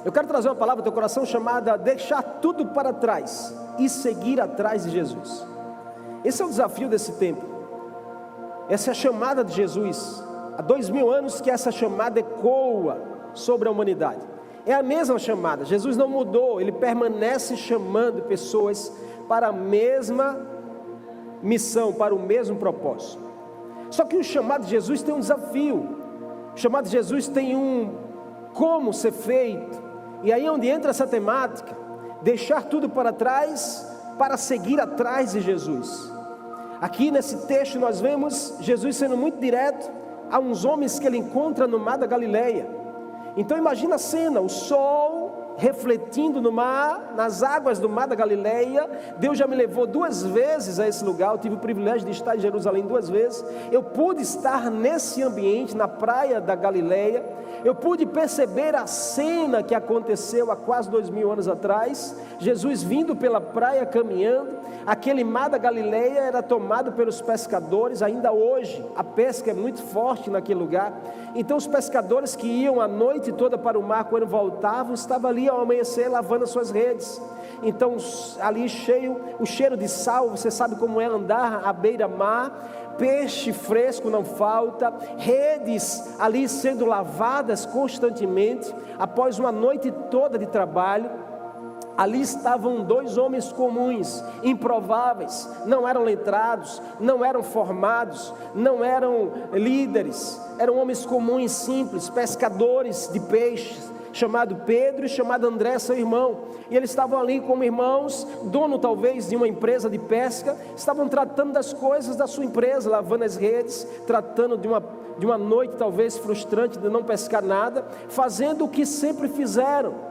Eu quero trazer uma palavra ao teu coração chamada deixar tudo para trás e seguir atrás de Jesus. Esse é o desafio desse tempo. Essa é a chamada de Jesus. Há 2000 anos que essa chamada ecoa sobre a humanidade. É a mesma chamada. Jesus não mudou, Ele permanece chamando pessoas para a mesma missão, para o mesmo propósito. Só que o chamado de Jesus tem um desafio. O chamado de Jesus tem um como ser feito. E aí é onde entra essa temática, deixar tudo para trás para seguir atrás de Jesus. Aqui nesse texto nós vemos Jesus sendo muito direto a uns homens que Ele encontra no mar da Galileia. Então imagina a cena, o sol refletindo no mar, nas águas do mar da Galileia. Deus já me levou 2 vezes a esse lugar, eu tive o privilégio de estar em Jerusalém 2 vezes. Eu pude estar nesse ambiente, na praia da Galileia. Eu pude perceber a cena que aconteceu há quase 2000 anos atrás. Jesus vindo pela praia caminhando, aquele mar da Galileia era tomado pelos pescadores. Ainda hoje a pesca é muito forte naquele lugar. Então os pescadores que iam a noite toda para o mar, quando voltavam, estavam ali ao amanhecer lavando as suas redes. Então ali cheio, o cheiro de sal, você sabe como é andar à beira-mar. Peixe fresco não falta, redes ali sendo lavadas constantemente, após uma noite toda de trabalho. Ali estavam 2 homens comuns, improváveis, não eram letrados, não eram formados, não eram líderes, eram homens comuns, simples, pescadores de peixes, chamado Pedro e chamado André, seu irmão. E eles estavam ali como irmãos, dono talvez de uma empresa de pesca, estavam tratando das coisas da sua empresa, lavando as redes, tratando de uma noite talvez frustrante de não pescar nada, fazendo o que sempre fizeram.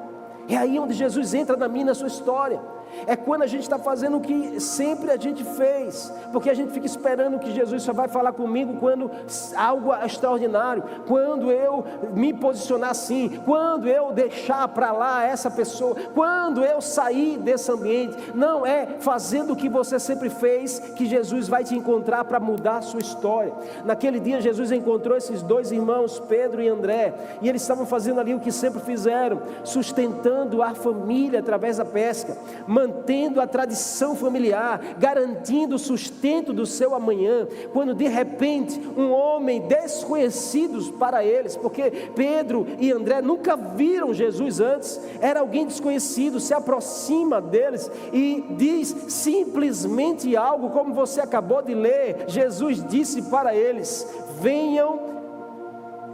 É aí onde Jesus entra na minha e na sua história. É quando a gente está fazendo o que sempre a gente fez, porque a gente fica esperando que Jesus só vai falar comigo quando algo extraordinário, quando eu me posicionar assim, quando eu deixar para lá essa pessoa, quando eu sair desse ambiente. Não é fazendo o que você sempre fez que Jesus vai te encontrar para mudar a sua história. Naquele dia Jesus encontrou esses 2 irmãos, Pedro e André, e eles estavam fazendo ali o que sempre fizeram, sustentando a família através da pesca, mantendo a tradição familiar, garantindo o sustento do seu amanhã, quando de repente um homem desconhecido para eles, porque Pedro e André nunca viram Jesus antes, era alguém desconhecido, se aproxima deles e diz simplesmente algo como você acabou de ler. Jesus disse para eles: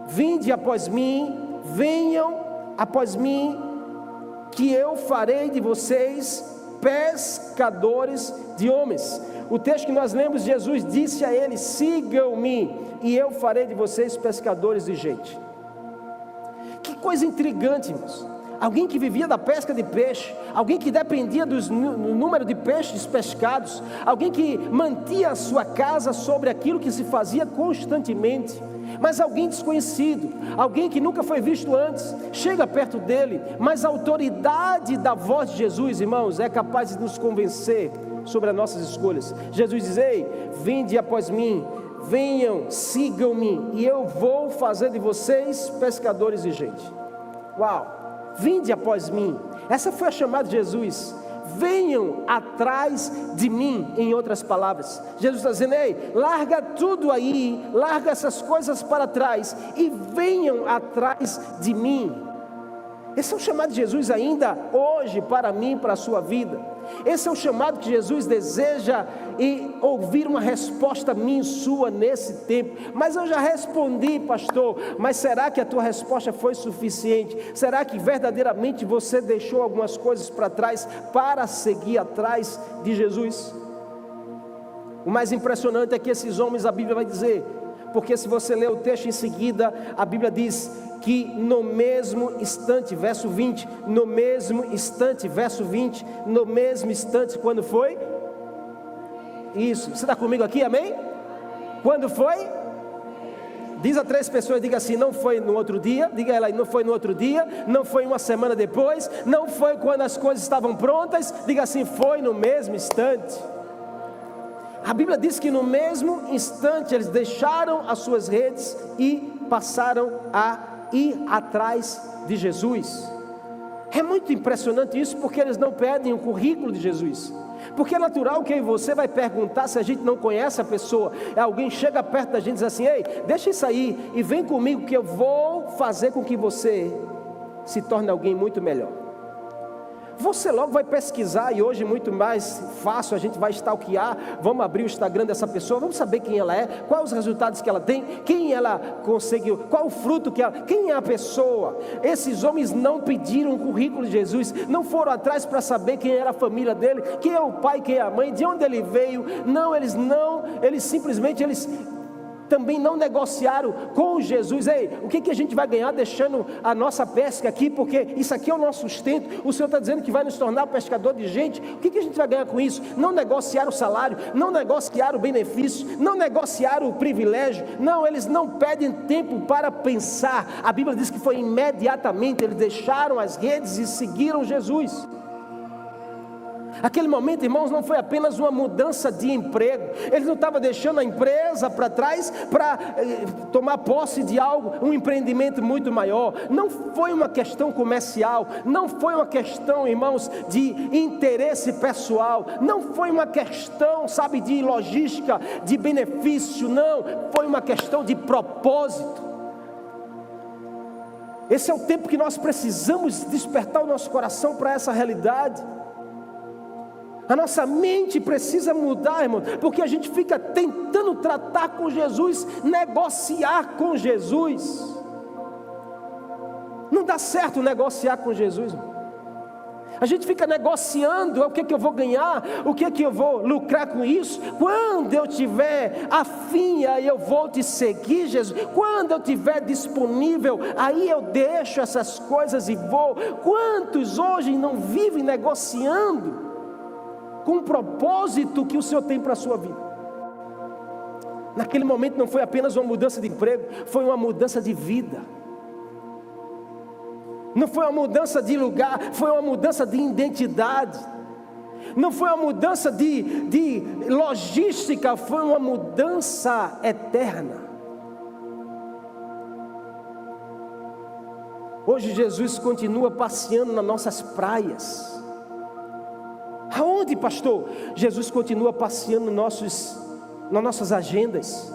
vinde após mim, venham após mim, que eu farei de vocês pescadores de homens. O texto que nós lemos, Jesus disse a eles: sigam-me e eu farei de vocês pescadores de gente. Que coisa intrigante, irmãos. Alguém que vivia da pesca de peixe, alguém que dependia do número de peixes pescados, alguém que mantinha a sua casa sobre aquilo que se fazia constantemente. Mas alguém desconhecido, alguém que nunca foi visto antes, chega perto dele, mas a autoridade da voz de Jesus, irmãos, é capaz de nos convencer sobre as nossas escolhas. Jesus diz: ei, vinde após mim, venham, sigam-me, e eu vou fazer de vocês pescadores de gente. Uau, vinde após mim, essa foi a chamada de Jesus. Venham atrás de mim, em outras palavras. Jesus está dizendo: ei, larga tudo aí, larga essas coisas para trás e venham atrás de mim. Esse é o chamado de Jesus ainda hoje para mim, para a sua vida. Esse é o chamado que Jesus deseja e ouvir uma resposta minha e sua nesse tempo. Mas eu já respondi, pastor, mas será que a tua resposta foi suficiente? Será que verdadeiramente você deixou algumas coisas para trás para seguir atrás de Jesus? O mais impressionante é que esses homens, a Bíblia vai dizer, porque se você ler o texto em seguida, a Bíblia diz que no mesmo instante, verso 20, no mesmo instante, verso 20, no mesmo instante, quando foi? Isso, você está comigo aqui, amém? Quando foi? Diz a 3 pessoas, diga assim: não foi no outro dia. Diga ela aí: não foi no outro dia, não foi uma semana depois, não foi quando as coisas estavam prontas. Diga assim: foi no mesmo instante. A Bíblia diz que no mesmo instante eles deixaram as suas redes e passaram a ir atrás de Jesus. É muito impressionante isso, porque eles não pedem o currículo de Jesus. Porque é natural que você vai perguntar se a gente não conhece a pessoa. Alguém chega perto da gente e diz assim: ei, deixa isso aí e vem comigo que eu vou fazer com que você se torne alguém muito melhor. Você logo vai pesquisar, e hoje muito mais fácil, a gente vai stalkear, vamos abrir o Instagram dessa pessoa, vamos saber quem ela é, quais os resultados que ela tem, quem ela conseguiu, qual o fruto que ela, quem é a pessoa. Esses homens não pediram o currículo de Jesus, não foram atrás para saber quem era a família dele, quem é o pai, quem é a mãe, de onde ele veio. Eles simplesmente também não negociaram com Jesus. Ei, o que a gente vai ganhar deixando a nossa pesca aqui, porque isso aqui é o nosso sustento, o Senhor está dizendo que vai nos tornar pescador de gente, o que a gente vai ganhar com isso? Não negociaram o salário, não negociaram o benefício, não negociaram o privilégio. Não, eles não pedem tempo para pensar. A Bíblia diz que foi imediatamente, eles deixaram as redes e seguiram Jesus. Aquele momento, irmãos, não foi apenas uma mudança de emprego. Eles não estavam deixando a empresa para trás para tomar posse de algo, um empreendimento muito maior. Não foi uma questão comercial, não foi uma questão, irmãos, de interesse pessoal, não foi uma questão, sabe, de logística, de benefício, não, foi uma questão de propósito. Esse é o tempo que nós precisamos despertar o nosso coração para essa realidade. A nossa mente precisa mudar, irmão, porque a gente fica tentando tratar com Jesus, negociar com Jesus. Não dá certo negociar com Jesus, irmão. A gente fica negociando o que eu vou ganhar, o que eu vou lucrar com isso. Quando eu tiver afim, aí eu vou te seguir, Jesus. Quando eu tiver disponível, aí eu deixo essas coisas e vou. Quantos hoje não vivem negociando com o propósito que o Senhor tem para a sua vida? Naquele momento não foi apenas uma mudança de emprego, foi uma mudança de vida. Não foi uma mudança de lugar, foi uma mudança de identidade. Não foi uma mudança de logística, foi uma mudança eterna. Hoje Jesus continua passeando nas nossas praias. Aonde, pastor? Jesus continua passeando nas nossas agendas,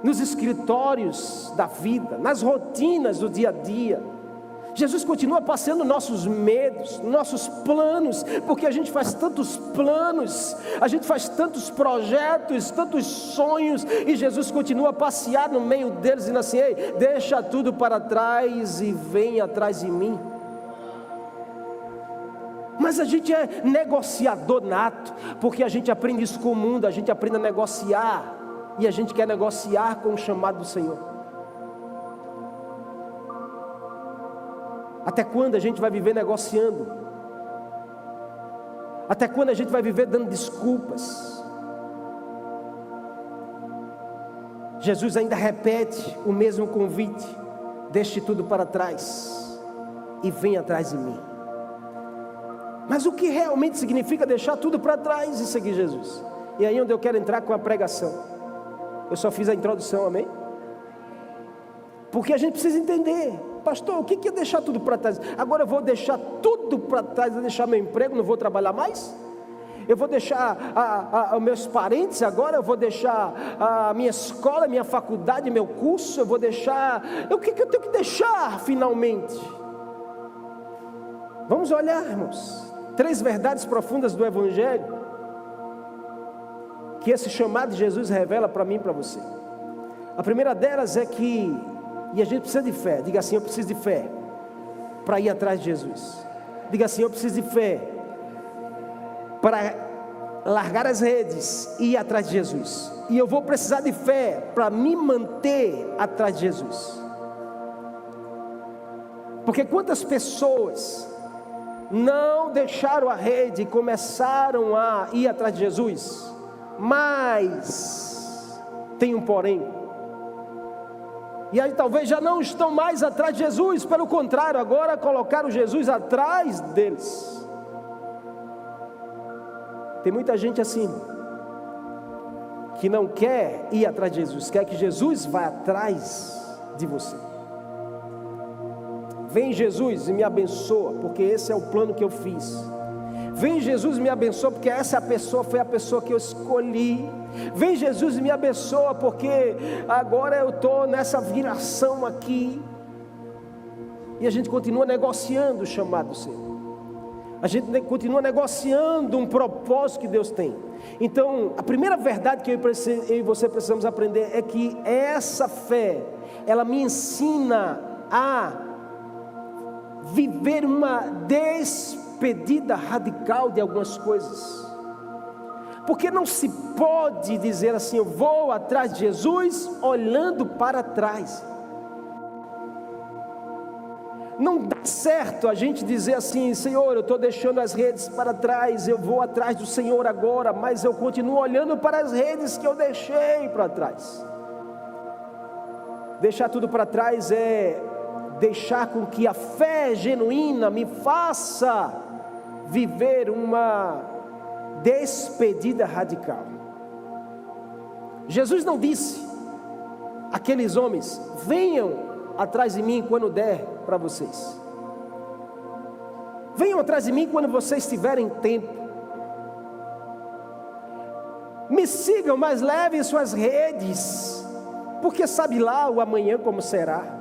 nos escritórios da vida, nas rotinas do dia a dia. Jesus continua passeando nossos medos, nossos planos, porque a gente faz tantos planos, a gente faz tantos projetos, tantos sonhos, e Jesus continua a passear no meio deles, dizendo assim: ei, deixa tudo para trás e vem atrás de mim. Mas a gente é negociador nato, porque a gente aprende isso com o mundo, a gente aprende a negociar, e a gente quer negociar com o chamado do Senhor. Até quando a gente vai viver negociando? Até quando a gente vai viver dando desculpas? Jesus ainda repete o mesmo convite: deixe tudo para trás e venha atrás de mim. Mas o que realmente significa deixar tudo para trás e seguir Jesus? E aí onde eu quero entrar com a pregação. Eu só fiz a introdução, amém? Porque a gente precisa entender: pastor, o que é deixar tudo para trás? Agora eu vou deixar tudo para trás, vou deixar meu emprego, não vou trabalhar mais? Eu vou deixar os meus parentes agora? Eu vou deixar a minha escola, a minha faculdade, meu curso? Eu vou deixar... O que eu tenho que deixar finalmente? Vamos olhar, irmãos, 3 verdades profundas do Evangelho que esse chamado de Jesus revela para mim e para você. A primeira delas é que, e a gente precisa de fé. Diga assim: eu preciso de fé para ir atrás de Jesus. Diga assim: eu preciso de fé para largar as redes e ir atrás de Jesus. E eu vou precisar de fé para me manter atrás de Jesus. Porque quantas pessoas não deixaram a rede e começaram a ir atrás de Jesus? Mas tem um porém. E aí talvez já não estão mais atrás de Jesus, pelo contrário, agora colocaram Jesus atrás deles. Tem muita gente assim, que não quer ir atrás de Jesus, quer que Jesus vá atrás de você. Vem Jesus e me abençoa, porque esse é o plano que eu fiz. Vem Jesus e me abençoa, porque essa pessoa foi a pessoa que eu escolhi. Vem Jesus e me abençoa, porque agora eu estou nessa viração aqui. E a gente continua negociando o chamado do Senhor. A gente continua negociando um propósito que Deus tem. Então, a primeira verdade que eu e você precisamos aprender é que essa fé, ela me ensina a viver uma despedida radical de algumas coisas. Porque não se pode dizer assim, eu vou atrás de Jesus olhando para trás. Não dá certo a gente dizer assim, Senhor, eu estou deixando as redes para trás, eu vou atrás do Senhor agora, mas eu continuo olhando para as redes que eu deixei para trás. Deixar tudo para trás é deixar com que a fé genuína me faça viver uma despedida radical. Jesus não disse àqueles homens, venham atrás de mim quando der para vocês. Venham atrás de mim quando vocês tiverem tempo. Me sigam, mas levem suas redes, porque sabe lá o amanhã como será.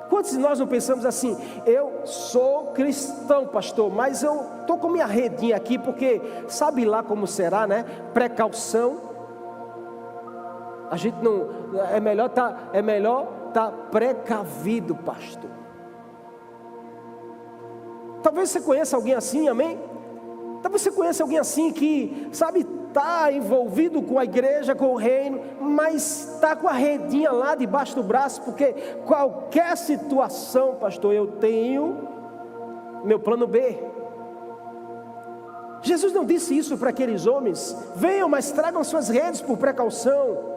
Quantos de nós não pensamos assim, eu sou cristão, pastor, mas eu estou com minha redinha aqui, porque sabe lá como será, né? Precaução. A gente não, é melhor tá precavido, pastor. Talvez você conheça alguém assim, amém? Talvez você conheça alguém assim que, sabe, está envolvido com a igreja, com o reino, mas está com a redinha lá debaixo do braço, porque qualquer situação, pastor, eu tenho meu plano B. Jesus não disse isso para aqueles homens, venham, mas tragam suas redes por precaução.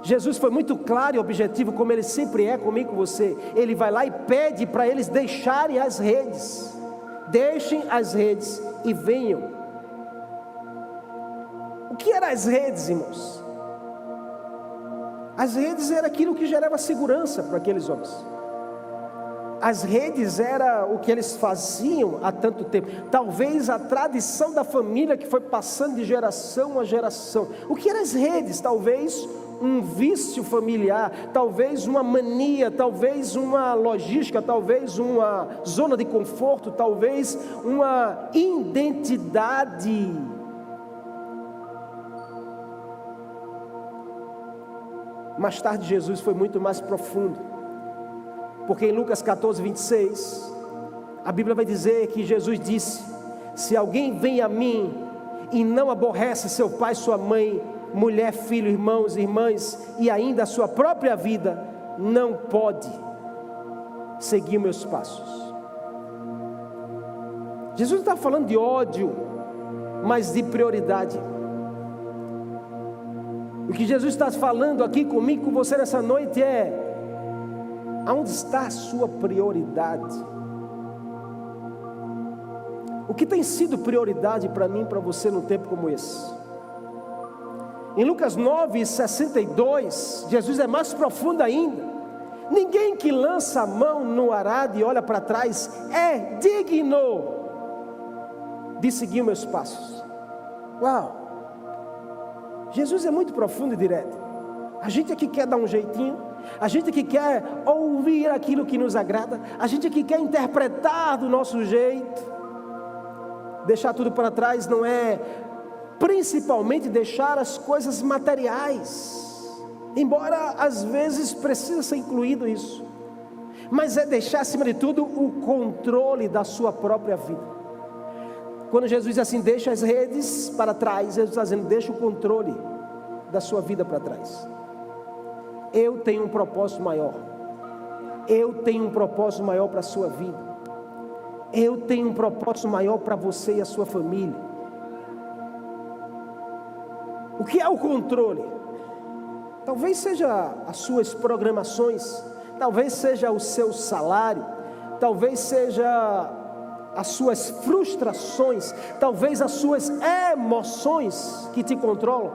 Jesus foi muito claro e objetivo, como Ele sempre é comigo e com você. Ele vai lá e pede para eles deixarem as redes. Deixem as redes e venham. O que eram as redes, irmãos? As redes era aquilo que gerava segurança para aqueles homens. As redes era o que eles faziam há tanto tempo. Talvez a tradição da família que foi passando de geração a geração. O que eram as redes? Talvez um vício familiar, talvez uma mania, talvez uma logística, talvez uma zona de conforto, talvez uma identidade. Mais tarde Jesus foi muito mais profundo, porque em Lucas 14, 26, a Bíblia vai dizer que Jesus disse, se alguém vem a mim e não aborrece seu pai, sua mãe, mulher, filho, irmãos, irmãs e ainda a sua própria vida, não pode seguir meus passos. Jesus não está falando de ódio, mas de prioridade. O que Jesus está falando aqui comigo, com você nessa noite é, aonde está a sua prioridade? O que tem sido prioridade para mim e para você num tempo como esse? Em Lucas 9, 62, Jesus é mais profundo ainda. Ninguém que lança a mão no arado e olha para trás é digno de seguir meus passos. Uau! Jesus é muito profundo e direto. A gente aqui quer dar um jeitinho, a gente aqui quer ouvir aquilo que nos agrada, a gente aqui quer interpretar do nosso jeito. Deixar tudo para trás não é principalmente deixar as coisas materiais, embora às vezes precisa ser incluído isso, mas é deixar acima de tudo o controle da sua própria vida. Quando Jesus diz assim, deixa as redes para trás, Jesus está dizendo, deixa o controle da sua vida para trás. Eu tenho um propósito maior, eu tenho um propósito maior para a sua vida, eu tenho um propósito maior para você e a sua família. O que é o controle? Talvez seja as suas programações, talvez seja o seu salário, talvez seja as suas frustrações, talvez as suas emoções que te controlam,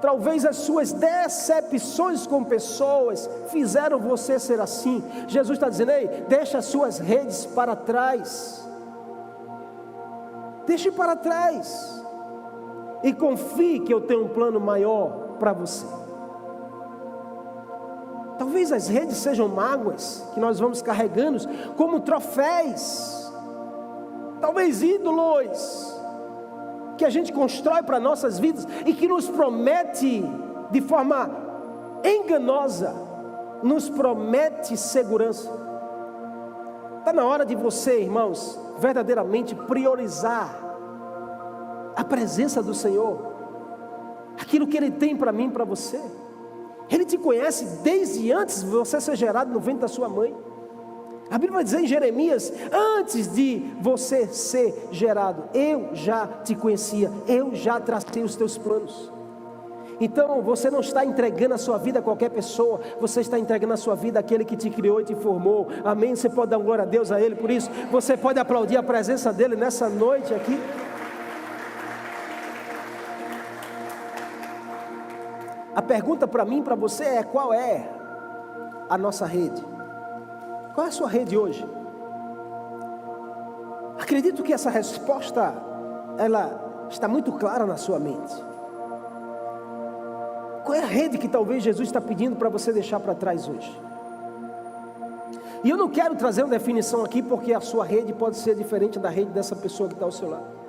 Talvez as suas decepções com pessoas fizeram você ser assim. Jesus está dizendo: ei, deixa as suas redes para trás. Deixe para trás. E confie que eu tenho um plano maior para você. Talvez as redes sejam mágoas que nós vamos carregando como troféus. Talvez ídolos que a gente constrói para nossas vidas e que nos promete de forma enganosa, nos promete segurança. Está na hora de você, irmãos, verdadeiramente priorizar a presença do Senhor, aquilo que Ele tem para mim e para você. Ele te conhece desde antes de você ser gerado no ventre da sua mãe. A Bíblia vai dizer em Jeremias: antes de você ser gerado, eu já te conhecia, eu já tracei os teus planos. Então você não está entregando a sua vida a qualquer pessoa, você está entregando a sua vida àquele que te criou e te formou. Amém? Você pode dar glória a Deus a Ele por isso. Você pode aplaudir a presença dEle nessa noite aqui. A pergunta para mim e para você é: qual é a nossa rede? Qual é a sua rede hoje? Acredito que essa resposta, ela está muito clara na sua mente. Qual é a rede que talvez Jesus está pedindo para você deixar para trás hoje? E eu não quero trazer uma definição aqui, porque a sua rede pode ser diferente da rede dessa pessoa que está ao seu lado.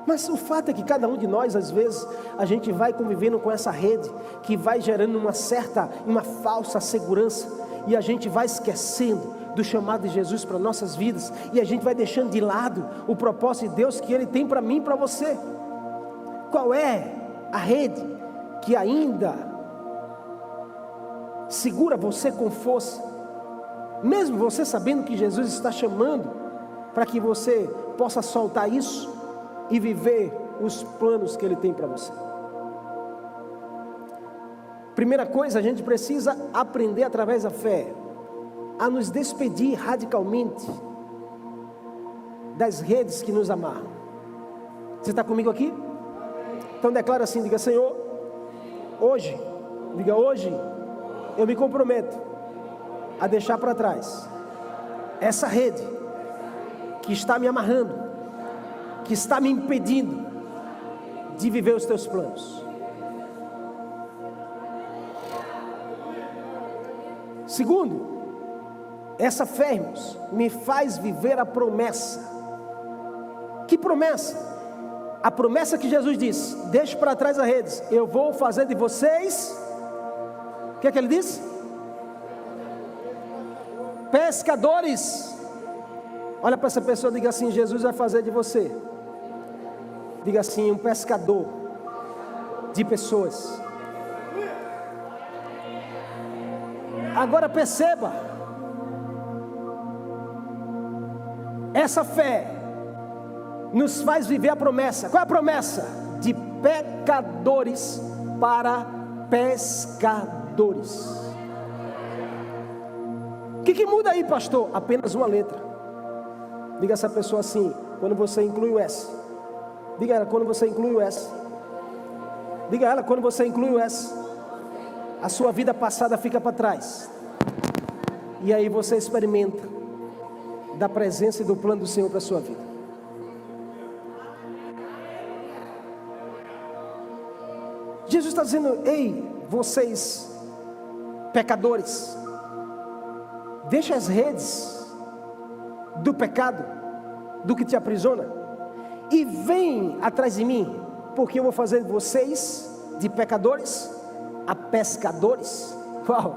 Mas o fato é que cada um de nós, às vezes, a gente vai convivendo com essa rede, que vai gerando uma falsa segurança, e a gente vai esquecendo do chamado de Jesus para nossas vidas, e a gente vai deixando de lado o propósito de Deus que Ele tem para mim e para você. Qual é a rede que ainda segura você com força, mesmo você sabendo que Jesus está chamando para que você possa soltar isso e viver os planos que Ele tem para você? Primeira coisa, a gente precisa aprender através da fé a nos despedir radicalmente das redes que nos amarram. Você está comigo aqui? Então declara assim, diga: Senhor, hoje, diga: hoje eu me comprometo a deixar para trás essa rede que está me amarrando, que está me impedindo de viver os teus planos. Segundo, essa fé, irmãos, me faz viver a promessa. Que promessa? A promessa que Jesus disse: deixe para trás as redes, eu vou fazer de vocês, o que é que Ele disse? Pescadores. Olha para essa pessoa e diga assim: Jesus vai fazer de você, diga assim, um pescador de pessoas. Agora perceba, essa fé nos faz viver a promessa. Qual é a promessa? De pecadores para pescadores. O que muda aí, pastor? Apenas uma letra. Diga essa pessoa assim: quando você inclui o S. Diga ela: quando você inclui o S. Diga ela: quando você inclui o S, a sua vida passada fica para trás, e aí você experimenta da presença e do plano do Senhor para a sua vida. Jesus está dizendo: ei, vocês pecadores, deixa as redes do pecado, do que te aprisiona, e vem atrás de mim, porque eu vou fazer vocês de pecadores a pescadores. Uau,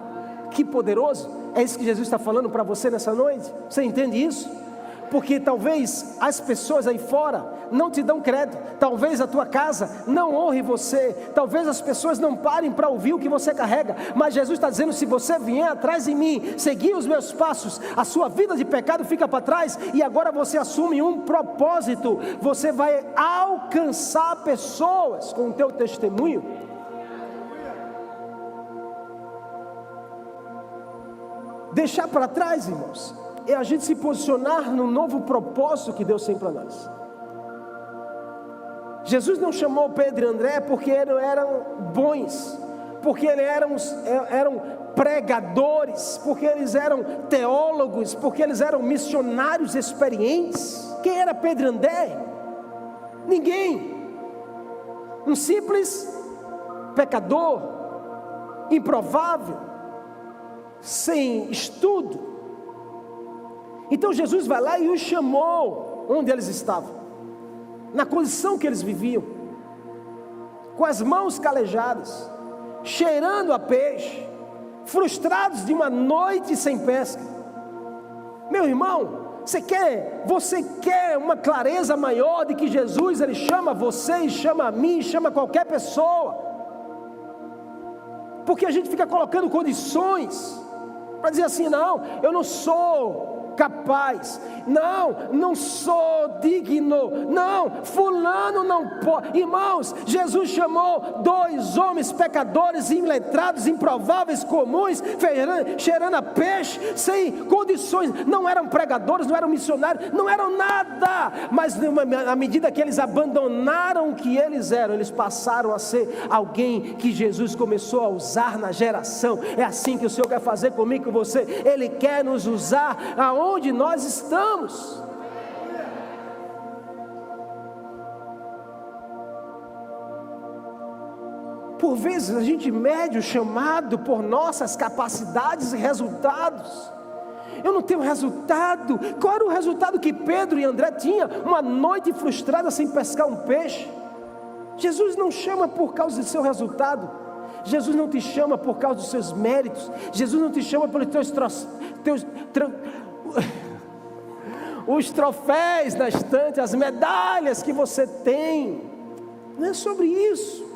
que poderoso! É isso que Jesus está falando para você nessa noite. Você entende isso? Porque talvez as pessoas aí fora não te dão crédito, talvez a tua casa não honre você, talvez as pessoas não parem para ouvir o que você carrega, mas Jesus está dizendo: se você vier atrás de mim, seguir os meus passos, a sua vida de pecado fica para trás, e agora você assume um propósito, você vai alcançar pessoas com o teu testemunho. Deixar para trás, irmãos, é a gente se posicionar no novo propósito que Deus tem para nós. Jesus não chamou Pedro e André porque eles eram bons, porque eles eram pregadores, porque eles eram teólogos, porque eles eram missionários experientes. Quem era Pedro e André? Ninguém. Um simples pecador, improvável, sem estudo. Então Jesus vai lá e os chamou onde eles estavam, na condição que eles viviam, com as mãos calejadas, cheirando a peixe, frustrados de uma noite sem pesca. Meu irmão, você quer uma clareza maior de que Jesus, Ele chama você, e chama a mim, e chama qualquer pessoa, porque a gente fica colocando condições, para dizer assim, não, eu não sou capaz, não sou digno, não, fulano não pode. Irmãos, Jesus chamou 2 homens pecadores, iletrados, improváveis, comuns, cheirando a peixe, sem condições, não eram pregadores, não eram missionários, não eram nada, mas à medida que eles abandonaram o que eles eram, eles passaram a ser alguém que Jesus começou a usar na geração. É assim que o Senhor quer fazer comigo, com você. Ele quer nos usar aonde nós estamos. Por vezes a gente mede o chamado por nossas capacidades e resultados. Eu não tenho resultado. Qual era o resultado que Pedro e André tinham? Uma noite frustrada sem pescar um peixe. Jesus não chama por causa do seu resultado. Jesus não te chama por causa dos seus méritos. Jesus não te chama pelos os troféus na estante, as medalhas que você tem. Não é sobre isso.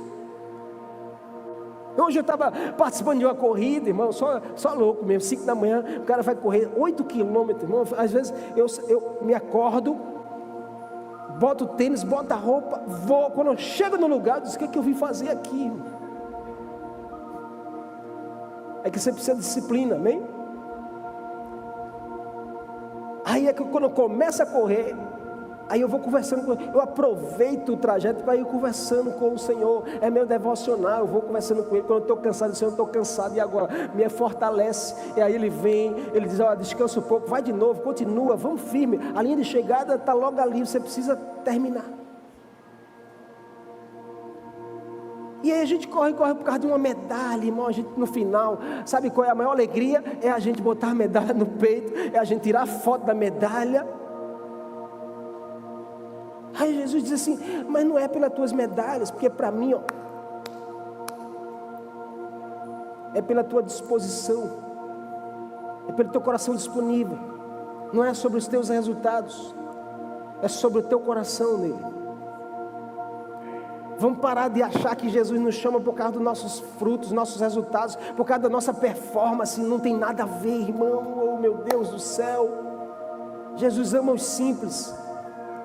Hoje eu estava participando de uma corrida, irmão, só louco mesmo, 5 da manhã, o cara vai correr 8 quilômetros, irmão. Às vezes eu me acordo, boto o tênis, boto a roupa, vou. Quando eu chego no lugar, eu digo, o que é que eu vim fazer aqui? É que você precisa de disciplina, amém? Aí é que quando eu começo a correr, aí eu vou conversando com ele, eu aproveito o trajeto para ir conversando com o Senhor. É meu devocional, eu vou conversando com ele. Quando eu estou cansado, Senhor, eu estou cansado, e agora? Me fortalece. E aí ele vem, ele diz, descansa um pouco, vai de novo, continua, vamos firme. A linha de chegada está logo ali, você precisa terminar. E aí a gente corre por causa de uma medalha, irmão. A gente no final, sabe qual é a maior alegria? É a gente botar a medalha no peito, é a gente tirar a foto da medalha. Aí Jesus diz assim, mas não é pelas tuas medalhas, porque para mim, é pela tua disposição, é pelo teu coração disponível. Não é sobre os teus resultados, é sobre o teu coração nele. Vamos parar de achar que Jesus nos chama por causa dos nossos frutos, nossos resultados, por causa da nossa performance. Não tem nada a ver, irmão. Oh, meu Deus do céu. Jesus ama os simples.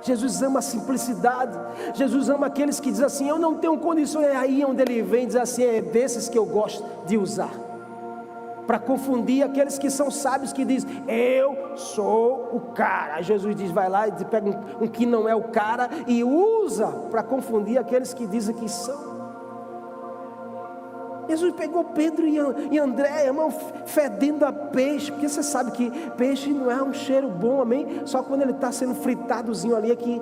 Jesus ama a simplicidade. Jesus ama aqueles que dizem assim, eu não tenho condições. É aí onde ele vem e diz assim, é desses que eu gosto de usar, para confundir aqueles que são sábios, que dizem, eu sou o cara. Aí Jesus diz, vai lá e pega um que não é o cara e usa para confundir aqueles que dizem que são. Jesus pegou Pedro e André, irmão, fedendo a peixe, porque você sabe que peixe não é um cheiro bom, amém? Só quando ele está sendo fritadozinho ali é que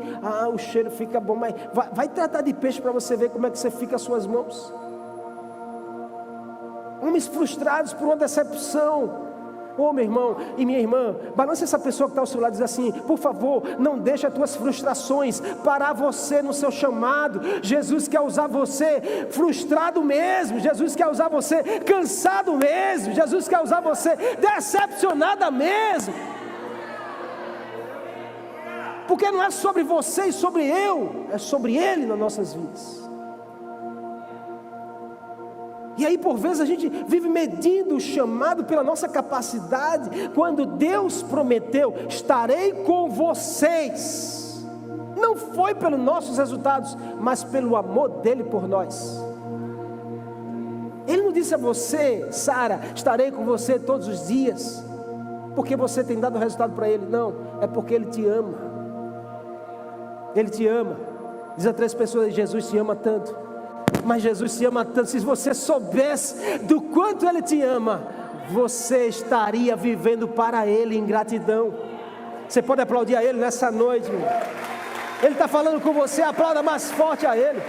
o cheiro fica bom. Mas vai tratar de peixe para você ver como é que você fica as suas mãos. Homens frustrados por uma decepção. Ô meu irmão e minha irmã, balance essa pessoa que está ao seu lado e diz assim, por favor, não deixe as tuas frustrações parar você no seu chamado. Jesus quer usar você frustrado mesmo, Jesus quer usar você cansado mesmo, Jesus quer usar você decepcionada mesmo, porque não é sobre você e sobre eu, é sobre Ele nas nossas vidas. E aí por vezes a gente vive medindo o chamado pela nossa capacidade, quando Deus prometeu, estarei com vocês. Não foi pelos nossos resultados, mas pelo amor dele por nós. Ele não disse a você, Sara, estarei com você todos os dias, porque você tem dado resultado para ele. Não, é porque ele te ama. Ele te ama. Diz a 3 pessoas: Jesus te ama tanto. Mas Jesus te ama tanto. Se você soubesse do quanto Ele te ama, você estaria vivendo para Ele em gratidão. Você pode aplaudir a Ele nessa noite, meu irmão. Ele está falando com você, aplauda mais forte a Ele.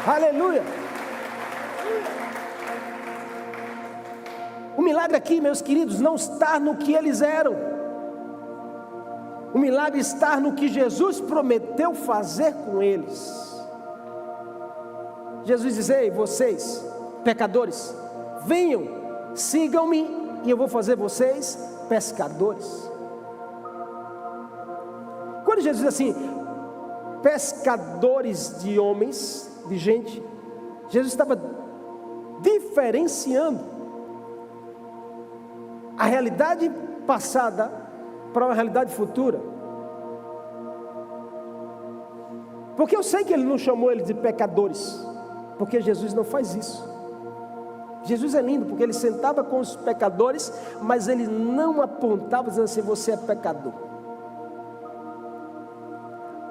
Aleluia. O milagre aqui, meus queridos, não está no que eles eram. O milagre está no que Jesus prometeu fazer com eles. Jesus diz: ei, vocês, pecadores, venham, sigam-me, e eu vou fazer vocês pescadores. Quando Jesus diz assim, pescadores de homens, de gente, Jesus estava diferenciando a realidade passada para uma realidade futura. Porque eu sei que Ele não chamou eles de pecadores, porque Jesus não faz isso. Jesus é lindo, porque Ele sentava com os pecadores, mas Ele não apontava dizendo assim: você é pecador.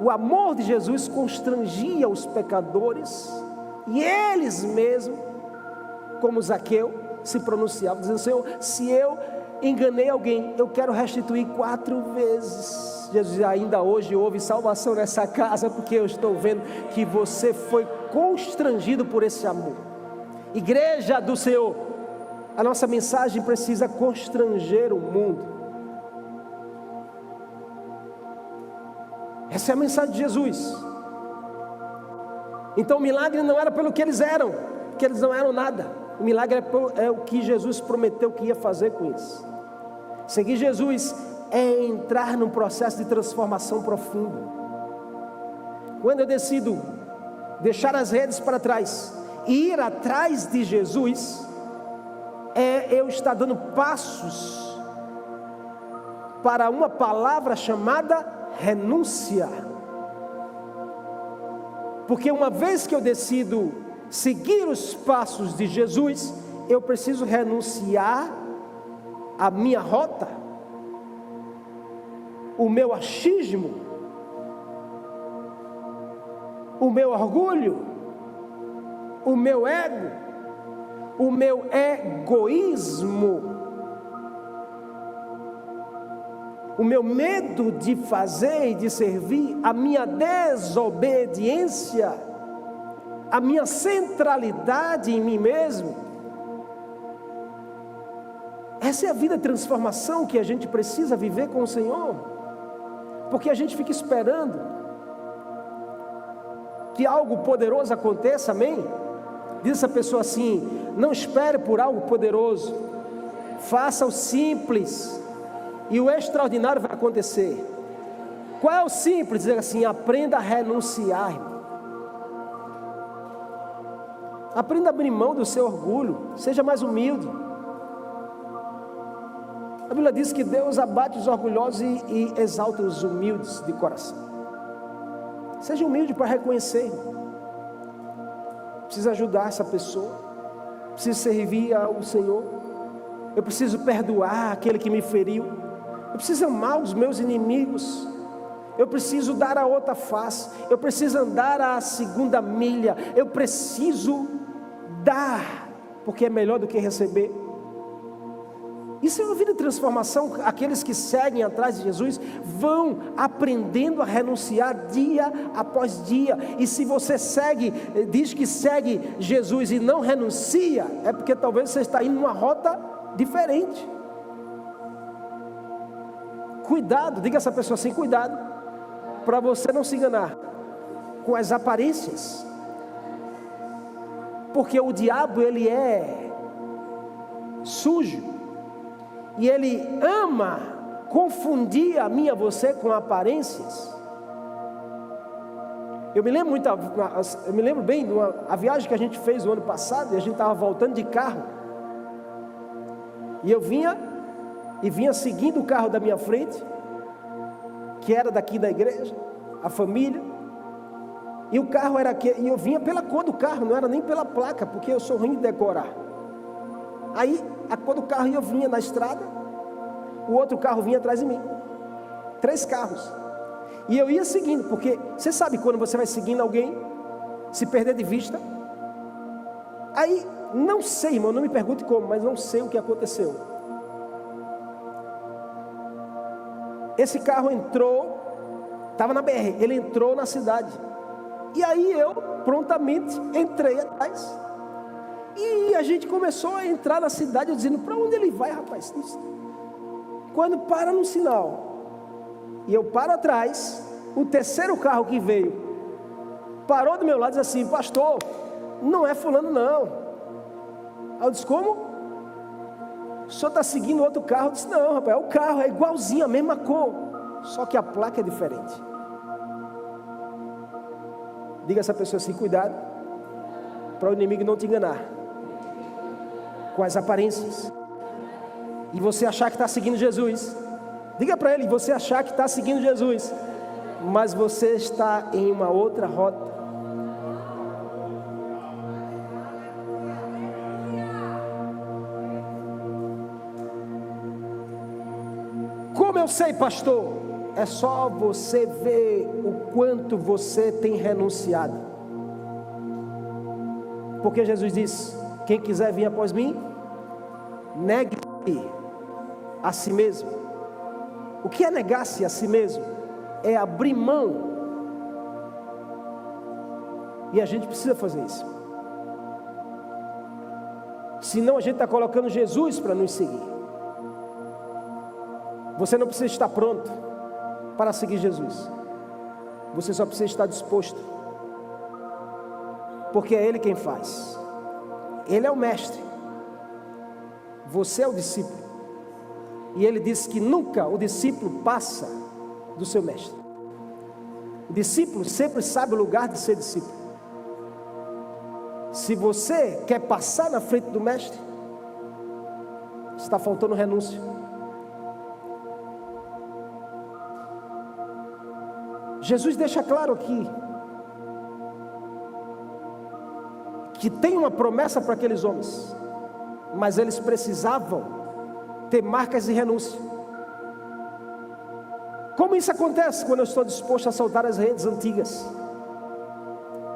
O amor de Jesus constrangia os pecadores, e eles mesmos, como Zaqueu, se pronunciavam, dizendo: Senhor, se eu enganei alguém, eu quero restituir 4 vezes. Jesus diz: ainda hoje houve salvação nessa casa, porque eu estou vendo que você foi constrangido por esse amor. Igreja do Senhor, a nossa mensagem precisa constranger o mundo. Essa é a mensagem de Jesus. Então o milagre não era pelo que eles eram, porque eles não eram nada. O milagre é o que Jesus prometeu que ia fazer com eles. Seguir Jesus é entrar num processo de transformação profunda. Quando eu decido deixar as redes para trás e ir atrás de Jesus, eu estar dando passos para uma palavra chamada renúncia. Porque uma vez que eu decido seguir os passos de Jesus, eu preciso renunciar à minha rota, o meu achismo, o meu orgulho, o meu ego, o meu egoísmo, o meu medo de fazer e de servir, a minha desobediência, a minha centralidade em mim mesmo. Essa é a vida de transformação que a gente precisa viver com o Senhor, porque a gente fica esperando que algo poderoso aconteça, amém? Diz essa pessoa assim: não espere por algo poderoso, faça o simples, e o extraordinário vai acontecer. Qual é o simples? Dizer assim: aprenda a renunciar, irmão. Aprenda a abrir mão do seu orgulho, seja mais humilde. A Bíblia diz que Deus abate os orgulhosos e exalta os humildes de coração. Seja humilde para reconhecer. Preciso ajudar essa pessoa, preciso servir ao Senhor, eu preciso perdoar aquele que me feriu, eu preciso amar os meus inimigos, eu preciso dar a outra face, eu preciso andar a segunda milha, eu preciso dar, porque é melhor do que receber. Isso é uma vida de transformação. Aqueles que seguem atrás de Jesus vão aprendendo a renunciar dia após dia. E se você diz que segue Jesus e não renuncia, é porque talvez você está indo numa rota diferente. Cuidado, diga a essa pessoa assim: cuidado, para você não se enganar com as aparências, porque o diabo, ele é sujo, e ele ama confundir a mim e a você com aparências. Eu me lembro bem de a viagem que a gente fez no ano passado, e a gente estava voltando de carro, e eu vinha seguindo o carro da minha frente, que era daqui da igreja, a família, e o carro era aquele, e eu vinha pela cor do carro, não era nem pela placa, porque eu sou ruim de decorar. Aí a cor do carro, eu vinha na estrada, o outro carro vinha atrás de mim, 3 carros, E eu ia seguindo, porque você sabe quando você vai seguindo alguém, se perder de vista. Aí, não sei, irmão, não me pergunte como, mas não sei o que aconteceu. Esse carro entrou, estava na BR, ele entrou na cidade. E aí eu prontamente entrei atrás. E a gente começou a entrar na cidade, eu dizendo, para onde ele vai, rapaz? Quando para no sinal, e eu paro atrás, o terceiro carro que veio, parou do meu lado e disse assim, pastor, não é fulano não. Aí eu disse, como? O senhor está seguindo outro carro? Eu disse, não rapaz, é o carro, é igualzinho, a mesma cor, só que a placa é diferente. Diga a essa pessoa assim, cuidado, para o inimigo não te enganar com as aparências, e você achar que está seguindo Jesus. Diga para ele, você achar que está seguindo Jesus, mas você está em uma outra rota. Como eu sei, pastor? É só você ver o quanto você tem renunciado. Porque Jesus disse, quem quiser vir após mim, negue-se a si mesmo. O que é negar-se a si mesmo? É abrir mão. E a gente precisa fazer isso. Senão a gente está colocando Jesus para nos seguir. Você não precisa estar pronto para seguir Jesus. Você só precisa estar disposto. Porque é Ele quem faz. Ele é o mestre. Você é o discípulo. E Ele disse que nunca o discípulo passa do seu mestre. O discípulo sempre sabe o lugar de ser discípulo. Se você quer passar na frente do mestre, está faltando renúncia. Jesus deixa claro aqui que tem uma promessa para aqueles homens, mas eles precisavam ter marcas de renúncia. Como isso acontece quando eu estou disposto a soltar as redes antigas?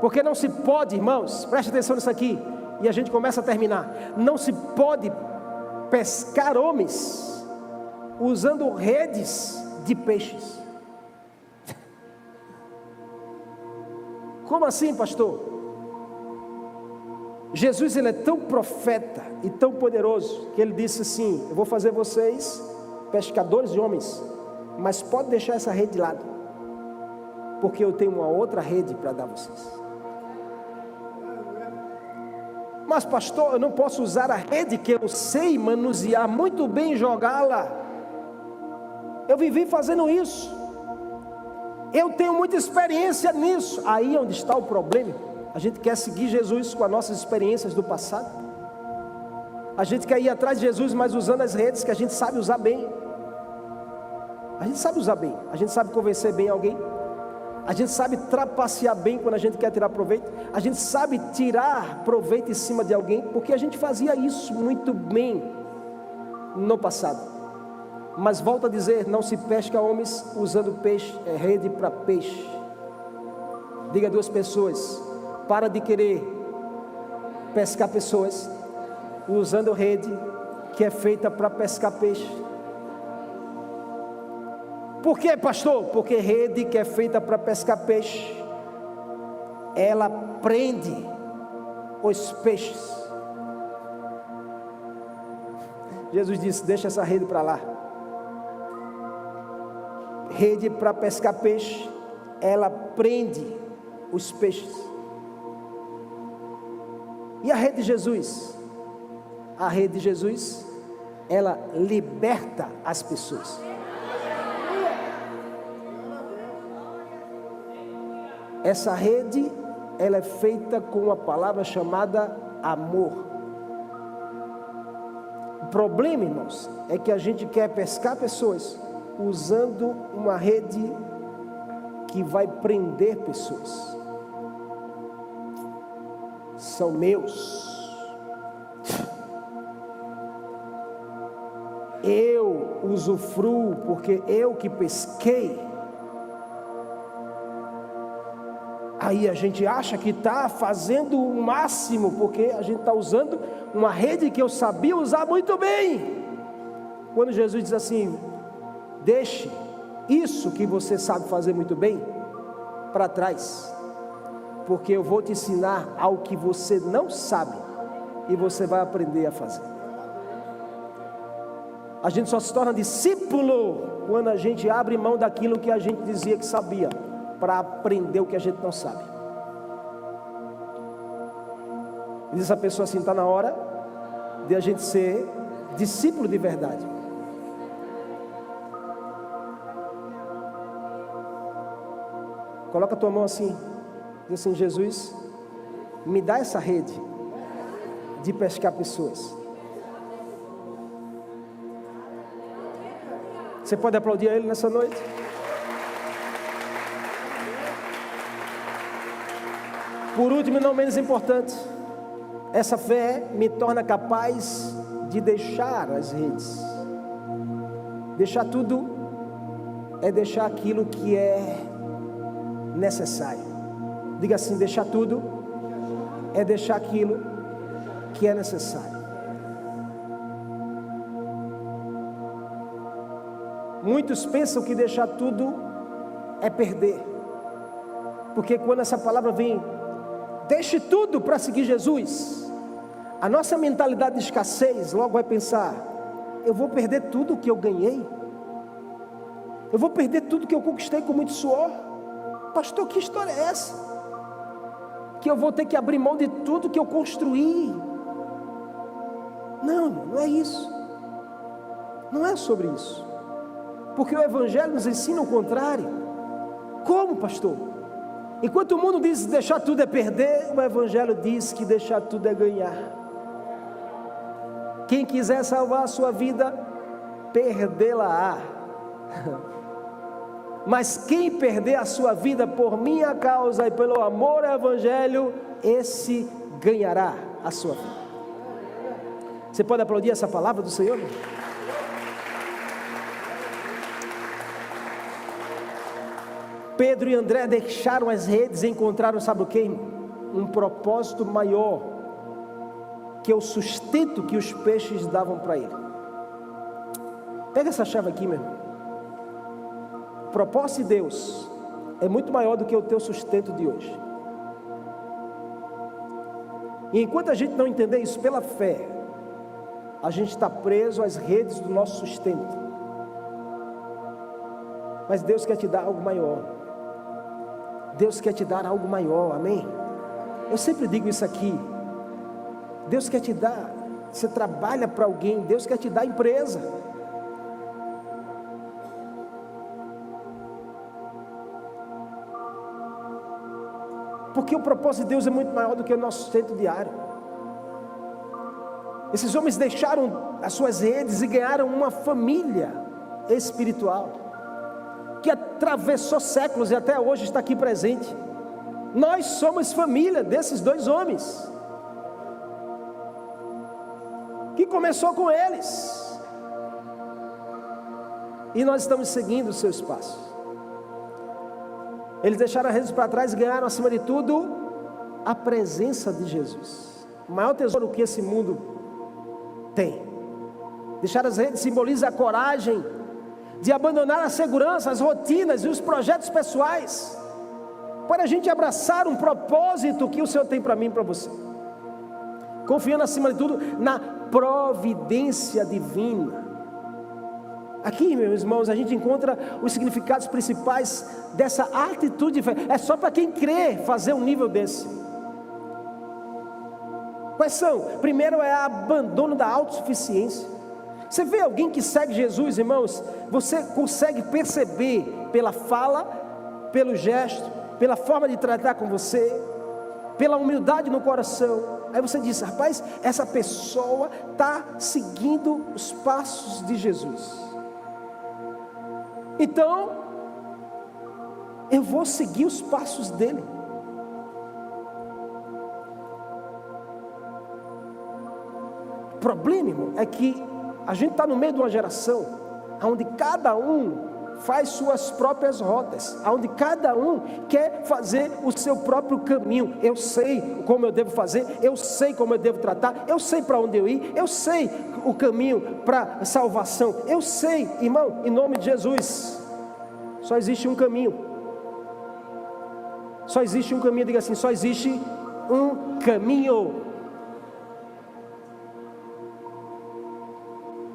Porque não se pode, irmãos, preste atenção nisso aqui, e a gente começa a terminar. Não se pode pescar homens usando redes de peixes. Como assim, pastor? Jesus, ele é tão profeta e tão poderoso, que ele disse assim, eu vou fazer vocês pescadores de homens, mas pode deixar essa rede de lado, porque eu tenho uma outra rede para dar a vocês. Mas pastor, eu não posso usar a rede que eu sei manusear muito bem e jogá-la. Eu vivi fazendo isso. Eu tenho muita experiência nisso. Aí é onde está o problema. A gente quer seguir Jesus com as nossas experiências do passado. A gente quer ir atrás de Jesus, mas usando as redes que a gente sabe usar bem. A gente sabe usar bem. A gente sabe convencer bem alguém. A gente sabe trapacear bem quando a gente quer tirar proveito. A gente sabe tirar proveito em cima de alguém, porque a gente fazia isso muito bem no passado. Mas volto a dizer, não se pesca homens usando peixe, rede para peixe. Diga a duas pessoas, para de querer pescar pessoas usando rede que é feita para pescar peixe. Por quê, pastor? Porque rede que é feita para pescar peixe, ela prende os peixes. Jesus disse, deixa essa rede para lá. Rede para pescar peixe, ela prende os peixes. E a rede de Jesus? A rede de Jesus, ela liberta as pessoas. Essa rede, ela é feita com uma palavra chamada amor. O problema, irmãos, é que a gente quer pescar pessoas usando uma rede que vai prender pessoas. São meus. Eu usufruo porque eu que pesquei. Aí a gente acha que está fazendo o máximo, porque a gente está usando uma rede que eu sabia usar muito bem. Quando Jesus diz assim: deixe isso que você sabe fazer muito bem para trás, porque eu vou te ensinar algo que você não sabe e você vai aprender a fazer. A gente só se torna discípulo quando a gente abre mão daquilo que a gente dizia que sabia, para aprender o que a gente não sabe. E diz a pessoa assim: está na hora de a gente ser discípulo de verdade. Coloca a tua mão assim, diz assim: Jesus, me dá essa rede de pescar pessoas. Você pode aplaudir a Ele nessa noite? Por último e não menos importante, essa fé me torna capaz de deixar as redes. Deixar tudo é deixar aquilo que é necessário. Diga assim: deixar tudo é deixar aquilo que é necessário. Muitos pensam que deixar tudo é perder, porque quando essa palavra vem, deixe tudo para seguir Jesus, a nossa mentalidade de escassez logo vai pensar: eu vou perder tudo que eu ganhei, eu vou perder tudo que eu conquistei com muito suor. Pastor, que história é essa? Que eu vou ter que abrir mão de tudo que eu construí? Não, não é isso. Não é sobre isso. Porque o Evangelho nos ensina o contrário. Como, pastor? Enquanto o mundo diz deixar tudo é perder, o Evangelho diz que deixar tudo é ganhar. Quem quiser salvar a sua vida, perdê-la-á. Mas quem perder a sua vida por minha causa e pelo amor ao Evangelho, esse ganhará a sua vida. Você pode aplaudir essa palavra do Senhor? Pedro e André deixaram as redes e encontraram, sabe o que? Um propósito maior, que é o sustento que os peixes davam para ele. Pega essa chave aqui, meu irmão. O propósito de Deus é muito maior do que o teu sustento de hoje. E enquanto a gente não entender isso pela fé, a gente está preso às redes do nosso sustento. Mas Deus quer te dar algo maior. Deus quer te dar algo maior, amém? Eu sempre digo isso aqui. Deus quer te dar, você trabalha para alguém, Deus quer te dar empresa. Porque o propósito de Deus é muito maior do que o nosso sustento diário. Esses homens deixaram as suas redes e ganharam uma família espiritual, que atravessou séculos e até hoje está aqui presente. Nós somos família desses dois homens, que começou com eles, e nós estamos seguindo os seus passos. Eles deixaram as redes para trás e ganharam, acima de tudo, a presença de Jesus. O maior tesouro que esse mundo tem. Deixar as redes simboliza a coragem de abandonar a segurança, as rotinas e os projetos pessoais, para a gente abraçar um propósito que o Senhor tem para mim e para você, confiando acima de tudo na providência divina. Aqui, meus irmãos, a gente encontra os significados principais dessa atitude de fé. É só para quem crê fazer um nível desse. Quais são? Primeiro é o abandono da autossuficiência. Você vê alguém que segue Jesus, irmãos, você consegue perceber pela fala, pelo gesto, pela forma de tratar com você, pela humildade no coração. Aí você diz: rapaz, essa pessoa está seguindo os passos de Jesus. Então, eu vou seguir os passos dele. O problema, irmão, é que a gente está no meio de uma geração onde cada um faz suas próprias rotas, onde cada um quer fazer o seu próprio caminho. Eu sei como eu devo fazer, eu sei como eu devo tratar, eu sei para onde eu ir, eu sei o caminho para a salvação, eu sei, irmão, em nome de Jesus, só existe um caminho. Só existe um caminho, diga assim, só existe um caminho.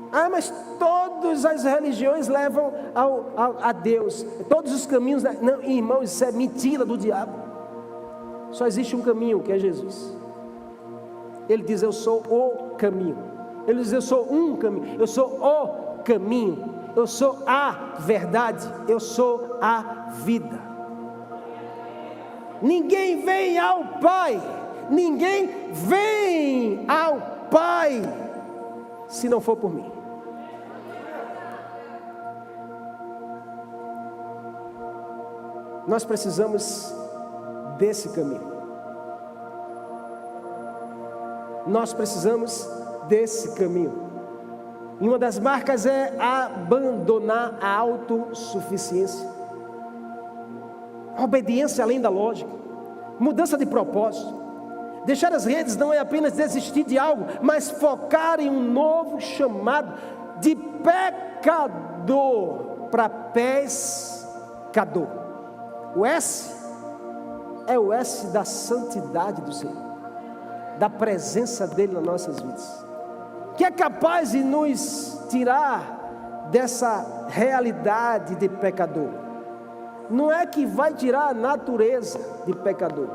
Ah, mas todas as religiões levam a Deus, todos os caminhos, não, irmão, isso é mentira do diabo. Só existe um caminho, que é Jesus. Ele diz, eu sou o caminho. Ele diz, eu sou um caminho, eu sou o caminho, eu sou a verdade, eu sou a vida. Ninguém vem ao Pai, ninguém vem ao Pai, se não for por mim. Nós precisamos desse caminho. Nós precisamos desse caminho. E uma das marcas é abandonar a autossuficiência. A obediência além da lógica. Mudança de propósito. Deixar as redes não é apenas desistir de algo, mas focar em um novo chamado de pecador para pescador. O S é o S da santidade do Senhor, da presença dEle nas nossas vidas, que é capaz de nos tirar dessa realidade de pecador. Não é que vai tirar a natureza de pecador,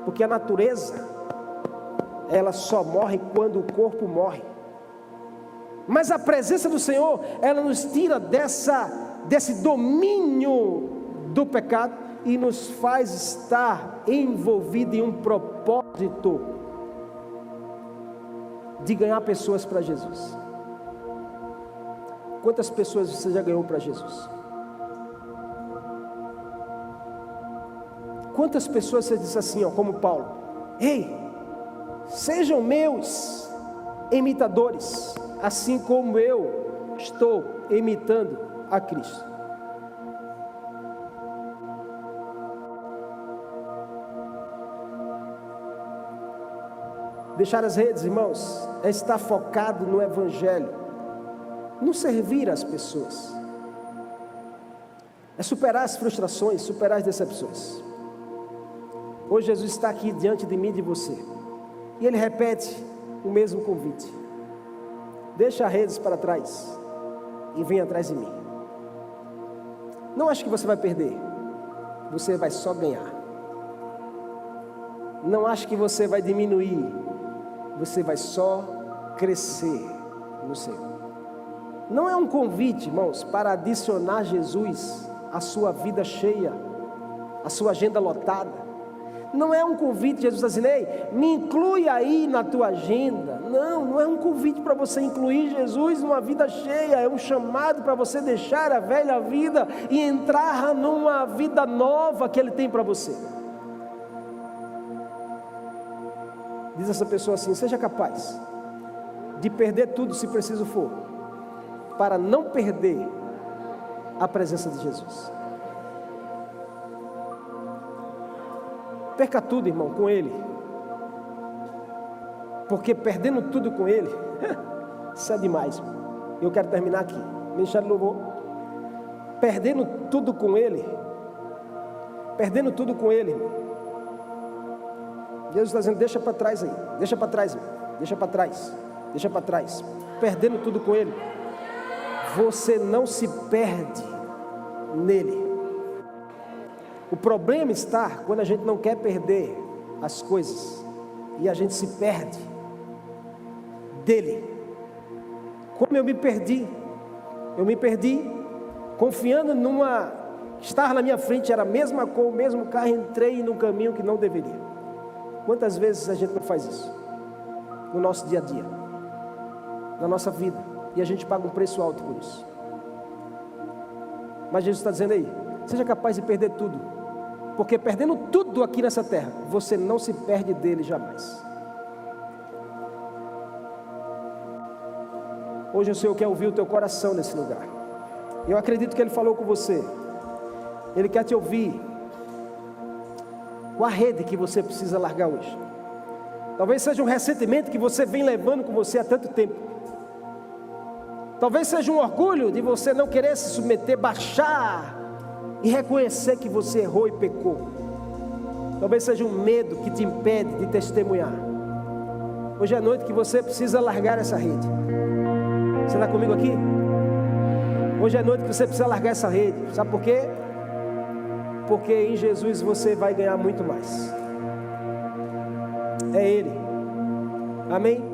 porque a natureza, ela só morre quando o corpo morre. Mas a presença do Senhor, ela nos tira desse domínio do pecado e nos faz estar envolvido em um propósito de ganhar pessoas para Jesus. Quantas pessoas você já ganhou para Jesus? Quantas pessoas você disse assim, ó, como Paulo: ei, sejam meus imitadores, assim como eu estou imitando a Cristo. Deixar as redes, irmãos, é estar focado no Evangelho, no servir as pessoas, é superar as frustrações, superar as decepções. Hoje Jesus está aqui diante de mim e de você, e Ele repete o mesmo convite: deixa as redes para trás e vem atrás de mim. Não acho que você vai perder, você vai só ganhar. Não acho que você vai diminuir, você vai só crescer no Senhor. Não é um convite, irmãos, para adicionar Jesus à sua vida cheia, à sua agenda lotada. Não é um convite, Jesus está dizendo: ei, me inclui aí na tua agenda. Não é um convite para você incluir Jesus numa vida cheia. É um chamado para você deixar a velha vida e entrar numa vida nova que Ele tem para você. Diz essa pessoa assim: seja capaz de perder tudo, se preciso for, para não perder a presença de Jesus. Perca tudo, irmão, com Ele, porque perdendo tudo com Ele, isso é demais. Eu quero terminar aqui, deixar de louvor. Perdendo tudo com Ele, Jesus está dizendo: deixa para trás aí, deixa para trás, deixa para trás, deixa para trás. Perdendo tudo com Ele, você não se perde nele. O problema está quando a gente não quer perder as coisas e a gente se perde dele. Como eu me perdi confiando estar na minha frente era a mesma cor, o mesmo carro, entrei num caminho que não deveria. Quantas vezes a gente não faz isso no nosso dia a dia, na nossa vida, e a gente paga um preço alto por isso. Mas Jesus está dizendo aí: seja capaz de perder tudo, porque perdendo tudo aqui nessa terra, você não se perde dele jamais. Hoje o Senhor quer ouvir o teu coração nesse lugar. Eu acredito que Ele falou com você. Ele quer te ouvir. Qual a rede que você precisa largar hoje? Talvez seja um ressentimento que você vem levando com você há tanto tempo. Talvez seja um orgulho de você não querer se submeter, baixar e reconhecer que você errou e pecou. Talvez seja um medo que te impede de testemunhar. Hoje é a noite que você precisa largar essa rede. Você está comigo aqui? Hoje é a noite que você precisa largar essa rede. Sabe por quê? Porque em Jesus você vai ganhar muito mais. É Ele. Amém?